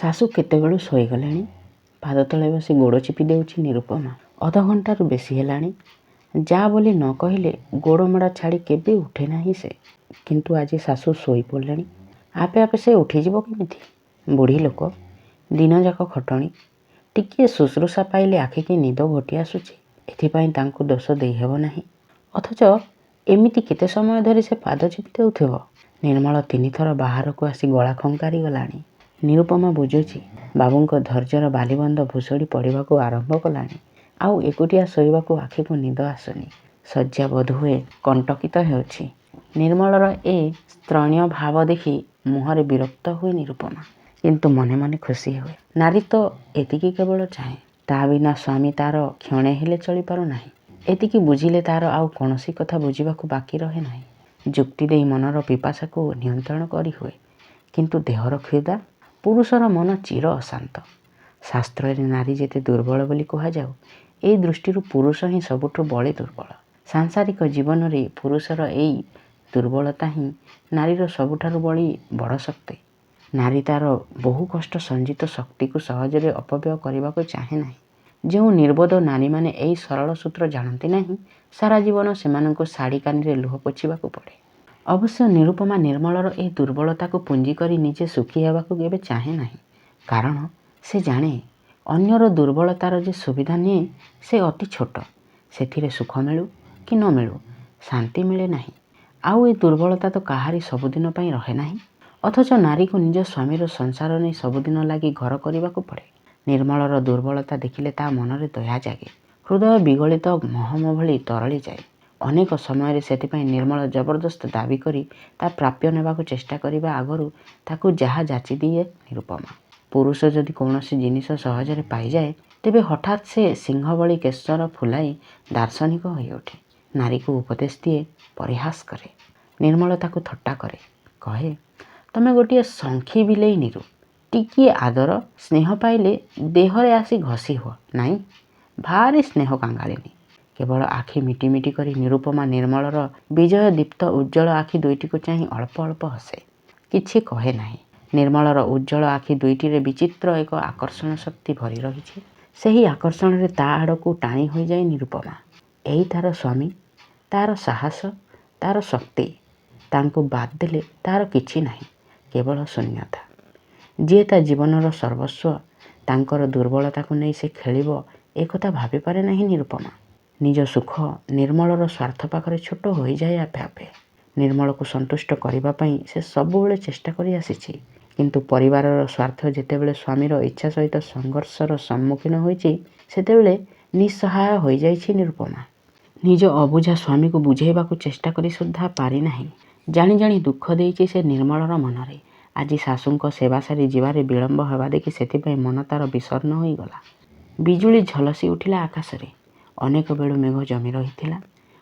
ଶାଶୁ କେତେବେଳୁ ଶୋଇଗଲେଣି। ପାଦ ତଳେ ବସି ଗୋଡ଼ ଚିପି ଦେଉଛି ନିରୁପମା। ଅଧଘଣ୍ଟାରୁ ବେଶୀ ହେଲାଣି। ଯା ବୋଲି ନ କହିଲେ ଗୋଡ଼ ମଡ଼ା ଛାଡ଼ି କେବେ ଉଠେ ନାହିଁ ସେ। କିନ୍ତୁ ଆଜି ଶାଶୁ ଶୋଇ ପଡ଼ିଲେଣି। ଆପେ ଆପେ ସେ ଉଠିଯିବ କେମିତି? ବୁଢ଼ୀ ଲୋକ, ଦିନଯାକ ଖଟଣି। ଟିକିଏ ଶୁଶ୍ରୂଷା ପାଇଲେ ଆଖିକି ନିଦ ଘୋଟି ଆସୁଛି। ଏଥିପାଇଁ ତାଙ୍କୁ ଦୋଷ ଦେଇହେବ ନାହିଁ। ଅଥଚ ଏମିତି କେତେ ସମୟ ଧରି ସେ ପାଦ ଚିପି ଦେଉଥିବ? ନିର୍ମଳ 3 ଥର ବାହାରକୁ ଆସି ଗଳା ଖଙ୍କାରି ଗଲାଣି। ନିରୁପମା ବୁଝୁଛି ବାବୁଙ୍କ ଧୈର୍ଯ୍ୟର ବାଲିବନ୍ଧ ଭୁଷୁଡ଼ି ପଡ଼ିବାକୁ ଆରମ୍ଭ କଲାଣି। ଆଉ ଏକୁଟିଆ ଶୋଇବାକୁ ଆଖିକୁ ନିଦ ଆସୁନି। ଶଯ୍ୟା ବୋଧହୁଏ କଣ୍ଟକିତ ହେଉଛି। ନିର୍ମଳର ଏ ସ୍ତ୍ରୈଣ ଭାବ ଦେଖି ମୁହଁରେ ବିରକ୍ତ ହୁଏ ନିରୁପମା। କିନ୍ତୁ ମନେ ମନେ ଖୁସି ହୁଏ। ନାରୀ ତ ଏତିକି କେବଳ ଚାହେଁ। ତା ବିନା ସ୍ୱାମୀ ତାର କ୍ଷଣେ ହେଲେ ଚଳିପାରୁନାହିଁ। ଏତିକି ବୁଝିଲେ ତାର ଆଉ କୌଣସି କଥା ବୁଝିବାକୁ ବାକି ରହେ ନାହିଁ। ଯୁକ୍ତି ଦେଇ ମନର ପିପାସାକୁ ନିୟନ୍ତ୍ରଣ କରିହୁଏ। କିନ୍ତୁ ଦେହର କ୍ଷୁଧା? ପୁରୁଷର ମନ ଚିର ଅଶାନ୍ତ। ଶାସ୍ତ୍ରରେ ନାରୀ ଯେତେ ଦୁର୍ବଳ ବୋଲି କୁହାଯାଉ, ଏଇ ଦୃଷ୍ଟିରୁ ପୁରୁଷ ହିଁ ସବୁଠୁ ବଳି ଦୁର୍ବଳ। ସାଂସାରିକ ଜୀବନରେ ପୁରୁଷର ଏଇ ଦୁର୍ବଳତା ହିଁ ନାରୀର ସବୁଠାରୁ ବଡ଼ ଶକ୍ତି। ନାରୀ ତାର ବହୁ କଷ୍ଟ ସଞ୍ଚିତ ଶକ୍ତିକୁ ସହଜରେ ଅପବ୍ୟୟ କରିବାକୁ ଚାହେଁ ନାହିଁ। ଯେଉଁ ନିର୍ବୋଧ ନାରୀମାନେ ଏଇ ସରଳ ସୂତ୍ର ଜାଣନ୍ତି ନାହିଁ, ସାରା ଜୀବନ ସେମାନଙ୍କୁ ଶାଢ଼ୀ କାନିରେ ଲୁହ ପୋଛିବାକୁ ପଡ଼େ। ଅବଶ୍ୟ ନିରୁପମା ନିର୍ମଳର ଏହି ଦୁର୍ବଳତାକୁ ପୁଞ୍ଜି କରି ନିଜେ ସୁଖୀ ହେବାକୁ କେବେ ଚାହେଁ ନାହିଁ। କାରଣ ସେ ଜାଣେ ଅନ୍ୟର ଦୁର୍ବଳତାର ଯେ ସୁବିଧା ନିଏ ସେ ଅତି ଛୋଟ। ସେଥିରେ ସୁଖ ମିଳୁ କି ନ ମିଳୁ ଶାନ୍ତି ମିଳେ ନାହିଁ। ଆଉ ଏ ଦୁର୍ବଳତା ତ କାହାରି ସବୁଦିନ ପାଇଁ ରହେ ନାହିଁ। ଅଥଚ ନାରୀକୁ ନିଜ ସ୍ୱାମୀର ସଂସାର ନେଇ ସବୁଦିନ ଲାଗି ଘର କରିବାକୁ ପଡ଼େ। ନିର୍ମଳର ଦୁର୍ବଳତା ଦେଖିଲେ ତା ମନରେ ଦୟା ଜାଗେ। ହୃଦୟ ବିଗଳିତ ମହମ ଭଳି ତରଳି ଯାଏ। ଅନେକ ସମୟରେ ସେଥିପାଇଁ ନିର୍ମଳ ଜବରଦସ୍ତ ଦାବି କରି ତା ପ୍ରାପ୍ୟ ନେବାକୁ ଚେଷ୍ଟା କରିବା ଆଗରୁ ତାକୁ ଯାହା ଯାଚି ଦିଏ ନିରୁପମା। ପୁରୁଷ ଯଦି କୌଣସି ଜିନିଷ ସହଜରେ ପାଇଯାଏ, ତେବେ ହଠାତ୍ ସେ ସିଂହ ଭଳି କେଶର ଫୁଲାଇ ଦାର୍ଶନିକ ହୋଇଉଠେ। ନାରୀକୁ ଉପଦେଶ ଦିଏ, ପରିହାସ କରେ। ନିର୍ମଳ ତାକୁ ଥଟ୍ଟା କରେ। କହେ, ତମେ ଗୋଟିଏ ଶଙ୍ଖି ବିଲେଇ ନିରୁ। ଟିକିଏ ଆଦର ସ୍ନେହ ପାଇଲେ ଦେହରେ ଆସି ଘଷି ହୁଅ ନାଇଁ। ଭାରି ସ୍ନେହ କାଙ୍ଗାଳିନୀ। କେବଳ ଆଖି ମିଟି ମିଟି କରି ନିରୁପମା ନିର୍ମଳର ବିଜୟ ଦୀପ୍ତ ଉଜ୍ଜ୍ୱଳ ଆଖି ଦୁଇଟିକୁ ଚାହିଁ ଅଳ୍ପ ଅଳ୍ପ ହସେ। କିଛି କହେ ନାହିଁ। ନିର୍ମଳର ଉଜ୍ଜ୍ୱଳ ଆଖି ଦୁଇଟିରେ ବିଚିତ୍ର ଏକ ଆକର୍ଷଣ ଶକ୍ତି ଭରି ରହିଛି। ସେହି ଆକର୍ଷଣରେ ତା ଆଡ଼କୁ ଟାଣି ହୋଇଯାଏ ନିରୁପମା। ଏଇ ତାର ସ୍ୱାମୀ, ତାର ସାହସ, ତାର ଶକ୍ତି। ତାଙ୍କୁ ବାଦ୍ ଦେଲେ ତାର କିଛି ନାହିଁ, କେବଳ ଶୂନ୍ୟତା। ଯିଏ ତା ଜୀବନର ସର୍ବସ୍ୱ, ତାଙ୍କର ଦୁର୍ବଳତାକୁ ନେଇ ସେ ଖେଳିବ ଏକଥା ଭାବିପାରେ ନାହିଁ ନିରୁପମା। ନିଜ ସୁଖ ନିର୍ମଳର ସ୍ୱାର୍ଥ ପାଖରେ ଛୋଟ ହୋଇଯାଏ ଆପେ ଆପେ। ନିର୍ମଳକୁ ସନ୍ତୁଷ୍ଟ କରିବା ପାଇଁ ସେ ସବୁବେଳେ ଚେଷ୍ଟା କରି ଆସିଛି। କିନ୍ତୁ ପରିବାରର ସ୍ୱାର୍ଥ ଯେତେବେଳେ ସ୍ୱାମୀର ଇଚ୍ଛା ସହିତ ସଂଘର୍ଷର ସମ୍ମୁଖୀନ ହୋଇଛି, ସେତେବେଳେ ନିଃସହାୟ ହୋଇଯାଇଛି ନିରୁପମା। ନିଜ ଅବୁଝା ସ୍ୱାମୀକୁ ବୁଝାଇବାକୁ ଚେଷ୍ଟା କରି ସୁଦ୍ଧା ପାରିନାହିଁ। ଜାଣି ଜାଣି ଦୁଃଖ ଦେଇଛି ସେ ନିର୍ମଳର ମନରେ। ଆଜି ଶାଶୁଙ୍କ ସେବା ସାରି ଯିବାରେ ବିଳମ୍ବ ହେବା ଦେଖି ସେଥିପାଇଁ ମନ ତାର ବିଷର୍ଣ୍ଣ ହୋଇଗଲା। ବିଜୁଳି ଝଲସି ଉଠିଲା ଆକାଶରେ। ଅନେକ ବେଳୁ ମେଘ ଜମି ରହିଥିଲା।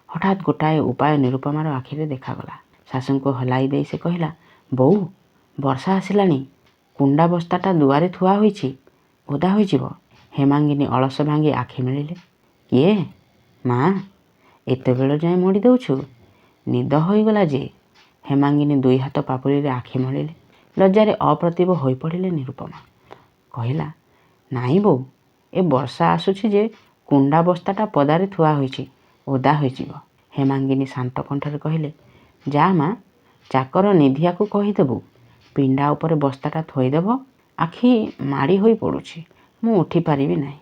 ହଠାତ୍ ଗୋଟାଏ ଉପାୟ ନିରୁପମାର ଆଖିରେ ଦେଖାଗଲା। ଶାଶୁଙ୍କୁ ହଲାଇ ଦେଇ ସେ କହିଲା, ବୋଉ, ବର୍ଷା ଆସିଲାଣି। କୁଣ୍ଡା ବସ୍ତାଟା ଦୁଆରେ ଥୁଆ ହୋଇଛି, ଓଦା ହୋଇଯିବ। ହେମାଙ୍ଗିନୀ ଅଳସ ଭାଙ୍ଗି ଆଖି ମେଳିଲେ। କିଏ? ମା, ଏତେବେଳ ଯାଏଁ ମୋଡ଼ି ଦେଉଛୁ? ନିଦ ହୋଇଗଲା ଯେ। ହେମାଙ୍ଗିନୀ 2 ହାତ ପାପୁଲିରେ ଆଖି ମଳିଲେ। ଲଜ୍ଜାରେ ଅପ୍ରତିଭ ହୋଇପଡ଼ିଲେ ନିରୁପମା। କହିଲା, ନାଇଁ ବୋଉ, ଏ ବର୍ଷା ଆସୁଛି ଯେ କୁଣ୍ଡା ବସ୍ତାଟା ପଦାରେ ଥୁଆ ହୋଇଛି, ଓଦା ହୋଇଯିବ। ହେମାଙ୍ଗିନୀ ଶାନ୍ତ କଣ୍ଠରେ କହିଲେ, ଯା ମା, ଚାକର ନିଧିଆକୁ କହିଦେବୁ ପିଣ୍ଡା ଉପରେ ବସ୍ତାଟା ଥୋଇଦେବ। ଆଖି ମାଡ଼ି ହୋଇ ପଡ଼ୁଛି, ମୁଁ ଉଠି ପାରିବି ନାହିଁ।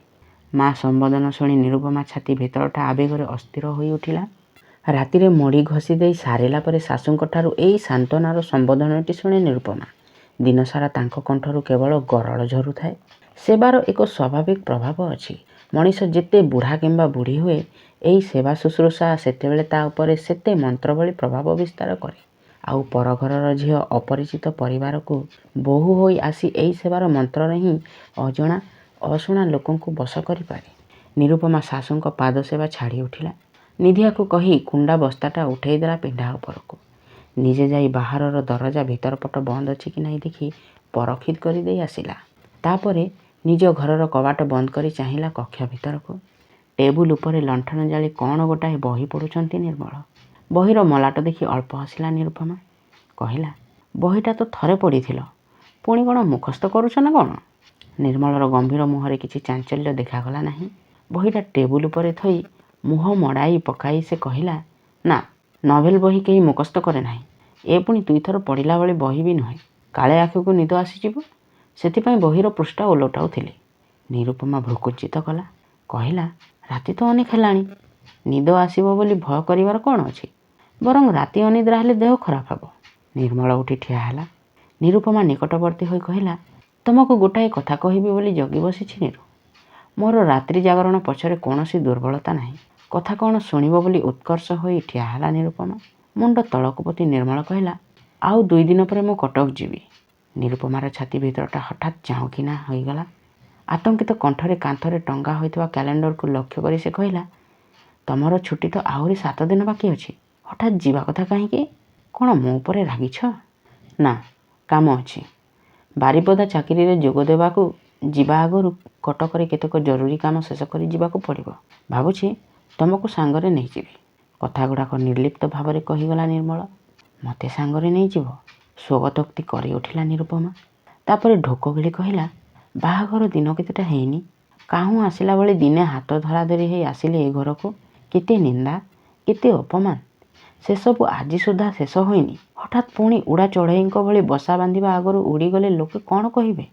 ମା ସମ୍ବୋଧନ ଶୁଣି ନିରୁପମା ଛାତି ଭିତରଟା ଆବେଗରେ ଅସ୍ଥିର ହୋଇ ଉଠିଲା। ରାତିରେ ମୋଡ଼ି ଘଷି ଦେଇ ସାରିଲା ପରେ ଶାଶୁଙ୍କଠାରୁ ଏଇ ସାନ୍ତ୍ୱନାର ସମ୍ବୋଧନଟି ଶୁଣେ ନିରୁପମା। ଦିନସାରା ତାଙ୍କ କଣ୍ଠରୁ କେବଳ ଗରଳ ଝରୁଥାଏ। ସେବାର ଏକ ସ୍ୱାଭାବିକ ପ୍ରଭାବ ଅଛି। ମଣିଷ ଯେତେ ବୁଢ଼ା କିମ୍ବା ବୁଢ଼ୀ ହୁଏ, ଏଇ ସେବା ଶୁଶ୍ରୂଷା ସେତେବେଳେ ତା ଉପରେ ସେତେ ମନ୍ତ୍ର ଭଳି ପ୍ରଭାବ ବିସ୍ତାର କରେ। ଆଉ ପରଘରର ଝିଅ ଅପରିଚିତ ପରିବାରକୁ ବୋହୂ ହୋଇ ଆସି ଏଇ ସେବାର ମନ୍ତ୍ରରେ ହିଁ ଅଜଣା ଅଶୁଣା ଲୋକଙ୍କୁ ବଶ କରିପାରେ। ନିରୁପମା ଶାଶୁଙ୍କ ପାଦ ସେବା ଛାଡ଼ି ଉଠିଲା। ନିଧିଆକୁ କହି କୁଣ୍ଡା ବସ୍ତାଟା ଉଠେଇ ଦେଲା ପିଣ୍ଡା ଉପରକୁ। ନିଜେ ଯାଇ ବାହାରର ଦରଜା ଭିତର ପଟ ବନ୍ଦ ଅଛି କି ନାହିଁ ଦେଖି ପରଖିତ୍ କରିଦେଇ ଆସିଲା। ତାପରେ ନିଜ ଘରର କବାଟ ବନ୍ଦ କରି ଚାହିଁଲା କକ୍ଷ ଭିତରକୁ। ଟେବୁଲ ଉପରେ ଲଣ୍ଠନ ଜାଳି କ'ଣ ଗୋଟାଏ ବହି ପଢ଼ୁଛନ୍ତି ନିର୍ମଳ। ବହିର ମଲାଟ ଦେଖି ଅଳ୍ପ ହସିଲା ନିରୁପମା। କହିଲା, ବହିଟା ତ ଥରେ ପଢ଼ିଥିଲ, ପୁଣି କ'ଣ ମୁଖସ୍ଥ କରୁଛ ନା କ'ଣ? ନିର୍ମଳର ଗମ୍ଭୀର ମୁହଁରେ କିଛି ଚାଞ୍ଚଲ୍ୟ ଦେଖାଗଲା ନାହିଁ। ବହିଟା ଟେବୁଲ ଉପରେ ଥୋଇ ମୁହଁ ମଡ଼ାଇ ପକାଇ ସେ କହିଲା, ନା, ନଭେଲ ବହି କେହି ମୁଖସ୍ଥ କରେ ନାହିଁ। ଏ ପୁଣି ଦୁଇଥର ପଢ଼ିଲା ଭଳି ବହି ବି ନୁହେଁ। କାଳେ ଆଖିକୁ ନିଦ ଆସିଯିବ, ସେଥିପାଇଁ ବହିର ପୃଷ୍ଠା ଓଲଟାଉଥିଲି। ନିରୁପମା ଭ୍ରୁକୁଞ୍ଚିତ କଲା। କହିଲା, ରାତି ତ ଅନେକ ହେଲାଣି। ନିଦ ଆସିବ ବୋଲି ଭୟ କରିବାର କ'ଣ ଅଛି? ବରଂ ରାତି ଅନିଦ୍ରା ହେଲେ ଦେହ ଖରାପ ହେବ। ନିର୍ମଳ ଉଠି ଠିଆ ହେଲା। ନିରୁପମା ନିକଟବର୍ତ୍ତୀ ହୋଇ କହିଲା, ତୁମକୁ ଗୋଟାଏ କଥା କହିବି ବୋଲି ଜଗି ବସିଛି ନିରୁ। ମୋର ରାତ୍ରି ଜାଗରଣ ପଛରେ କୌଣସି ଦୁର୍ବଳତା ନାହିଁ। କଥା କ'ଣ ଶୁଣିବ ବୋଲି ଉତ୍କର୍ଷ ହୋଇ ଠିଆ ହେଲା ନିରୁପମା। ମୁଣ୍ଡ ତଳକୁ ପୋତି ନିର୍ମଳ କହିଲା, ଆଉ 2 ଦିନ ପରେ ମୁଁ କଟକ ଯିବି। ନିରୁପମାର ଛାତି ଭିତରଟା ହଠାତ୍ ଚାଉଁକିନା ହୋଇଗଲା। ଆତଙ୍କିତ କଣ୍ଠରେ କାନ୍ଥରେ ଟଙ୍ଗା ହୋଇଥିବା କ୍ୟାଲେଣ୍ଡରକୁ ଲକ୍ଷ୍ୟ କରି ସେ କହିଲା, ତମର ଛୁଟି ତ ଆହୁରି 7 ଦିନ ବାକି ଅଛି। ହଠାତ୍ ଯିବା କଥା କାହିଁକି? କ'ଣ ମୋ ଉପରେ ରାଗିଛ? ନା, କାମ ଅଛି। ବାରିପଦା ଚାକିରିରେ ଯୋଗ ଦେବାକୁ ଯିବା ଆଗରୁ କଟକରେ କେତେକ ଜରୁରୀ କାମ ଶେଷ କରି ଯିବାକୁ ପଡ଼ିବ। ଭାବୁଛି ତମକୁ ସାଙ୍ଗରେ ନେଇଯିବି। କଥାଗୁଡ଼ାକ ନିର୍ଲିପ୍ତ ଭାବରେ କହିଗଲା ନିର୍ମଳ। ମୋତେ ସାଙ୍ଗରେ ନେଇଯିବ? ସ୍ୱଗତୋକ୍ତି କରି ଉଠିଲା ନିରୁପମା। ତାପରେ ଢୋକ ଗିଳି କହିଲା, ବାହାଘର ଦିନ କେତେଟା ହେଇନି। କାହୁଁ ଆସିଲା ଭଳି ଦିନେ ହାତ ଧରାଧରି ହେଇ ଆସିଲେ ଏ ଘରକୁ। କେତେ ନିନ୍ଦା, କେତେ ଅପମାନ, ସେସବୁ ଆଜି ସୁଦ୍ଧା ଶେଷ ହୋଇନି। ହଠାତ୍ ପୁଣି ଉଡ଼ା ଚଢ଼େଇଙ୍କ ଭଳି ବସା ବାନ୍ଧିବା ଆଗରୁ ଉଡ଼ିଗଲେ ଲୋକେ କ'ଣ କହିବେ?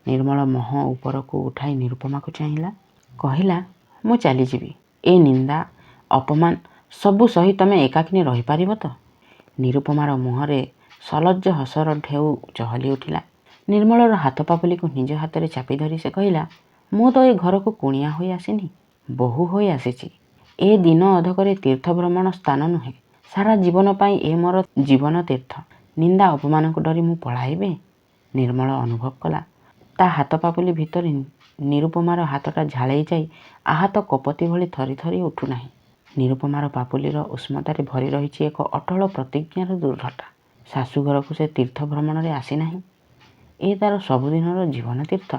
ନିର୍ମଳ ମୁହଁ ଉପରକୁ ଉଠାଇ ନିରୁପମାକୁ ଚାହିଁଲା। କହିଲା, ମୁଁ ଚାଲିଯିବି। ଏ ନିନ୍ଦା, ଅପମାନ ସବୁ ସହି ତମେ ଏକାକିନୀ ରହିପାରିବ ତ? ନିରୁପମାର ମୁହଁରେ ସଲଜ୍ଜ ହସର ଢେଉ ଚହଲି ଉଠିଲା। ନିର୍ମଳର ହାତ ପାପୁଲିକୁ ନିଜ ହାତରେ ଚାପି ଧରି ସେ କହିଲା, ମୁଁ ତ ଏ ଘରକୁ କୁଣିଆ ହୋଇ ଆସିନି, ବୋହୂ ହୋଇ ଆସିଛି। ଏ ଦିନ ଅଧକରେ ତୀର୍ଥ ଭ୍ରମଣ ସ୍ଥାନ ନୁହେଁ। ସାରା ଜୀବନ ପାଇଁ ଏ ମୋର ଜୀବନ ତୀର୍ଥ। ନିନ୍ଦା ଅପମାନକୁ ଡରି ମୁଁ ପଳାଇବେ? ନିର୍ମଳ ଅନୁଭବ କଲା, ତା ହାତ ପାପୁଲି ଭିତରେ ନିରୁପମାର ହାତଟା ଝାଳେଇ ଯାଇ ଆହତ କପୋତୀ ଭଳି ଥରି ଥରି ଉଠୁନାହିଁ। ନିରୁପମାର ପାପୁଲିର ଉଷ୍ମତାରେ ଭରି ରହିଛି ଏକ ଅଟଳ ପ୍ରତିଜ୍ଞାର ଦୃଢ଼ତା। ଶାଶୁଘରକୁ ସେ ତୀର୍ଥ ଭ୍ରମଣରେ ଆସିନାହିଁ। ଏ ତାର ସବୁଦିନର ଜୀବନ ତୀର୍ଥ।